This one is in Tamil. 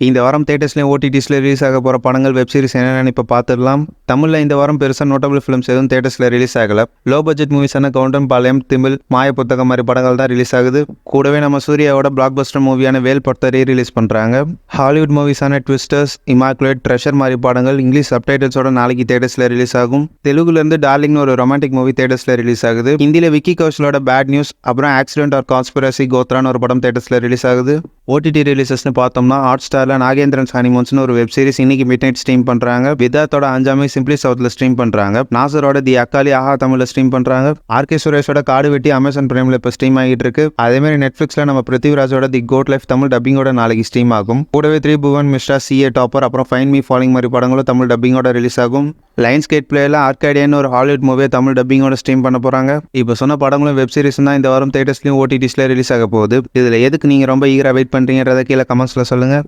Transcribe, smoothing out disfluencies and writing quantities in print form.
இந்த வாரம் தியேட்டர்ஸ்லையும் ஓடிடிஸில் ரிலீஸ் ஆக போகிற படங்கள் வெப்சீரிஸ் என்னென்னு இப்போ பார்த்துடலாம். தமிழில் இந்த வாரம் பெருசாக நோட்டபிள் ஃபிலிம்ஸ் எதுவும் தியேட்டர்ஸில் ரிலீஸ் ஆகலை. லோ பட்ஜெட் மூவிஸான கவுண்டன்பாளையம், திமிழ், மாய புத்தகம் மாதிரி படங்கள் தான் ரிலீஸ் ஆகுது. கூடவே நம்ம சூர்யாவோட பிளாக் பஸ்டர் மூவியான வேல் படத்தை ரிலீஸ் பண்ணுறாங்க. ஹாலிவுட் மூவிஸான ட்விஸ்டர்ஸ், இமாக்குலேட், ட்ரெஷர் மாதிரி படங்கள் இங்கிலீஷ் சப்டைட்டில்ஸோட நாளைக்கு தியேட்டர்ஸில் ரிலீஸ் ஆகும். தெலுங்குலேருந்து டார்லிங்னு ஒரு ரொமான்டிக் மூவி தியேட்டர்ஸில் ரிலீஸ் ஆகுது. ஹிந்தியில் விக்கி கௌஷலோட பேட் நியூஸ், அப்புறம் ஆக்சிடென்ட் ஆர் கான்ஸ்பிரசி கோத்ரான்னு ஒரு படம் தியேட்டர்ஸில் ரிலீஸ் ஆகுது. ஓடிடி ரிலீசஸ்னு பார்த்தோம்னா ஹாட் ஸ்டாரில் நாகேந்திரன் ஹனிமூன்ஸ்னு ஒரு வெப் சீரிஸ் இன்னைக்கு மிட் நைட் ஸ்ட்ரீம் பண்ணுறாங்க. விதாத்தோட அஞ்சாமே சிம்பிளி சவுத்தில் ஸ்ட்ரீம் பண்ணுறாங்க. நாசரோட தி அக்காலி ஆஹா தமிழில் ஸ்ட்ரீம் பண்ணுறாங்க. ஆர்கே சுரேஷோட காடு வெட்டி அமேசான் பிரைமில் இப்போ ஸ்ட்ரீம் ஆகிட்டு இருக்கு. அதேமாதிரி நெட்ஃப்ளிக்ஸில் நம்ம பிருத்திவிராஜோட தி கோட் லைஃப் தமிழ் டப்பிங்கோட நாளைக்கு ஸ்ட்ரீம் ஆகும். கூடவே திரிபுவன் மிஸ்ரா, சிஏ டாப்பர், அப்புறம் ஃபைன் மீ ஃபாலிங் மாதிரி படங்களும் தமிழ் டப்பிங்கோட ரிலீஸ் ஆகும். லைன்ஸ் கேட் பிளேயில் ஆர்காடியன் ஒரு ஹாலிவுட் மூவியை தமிழ் டப்பிங்கோட ஸ்ட்ரீம் பண்ண போகிறாங்க. இப்போ சொன்ன படங்களும் வெப் சீரிஸ் தான் இந்த வாரம் தியேட்டர்ஸ்லையும் ஓடிடிஸில் ரிலீஸ் ஆக போகுது. இதில் எதுக்கு நீங்கள் ரொம்ப ஈகராக வெயிட் பண்ணுறீங்கிறத கீழே கமெண்ட்ஸில் சொல்லுங்கள்.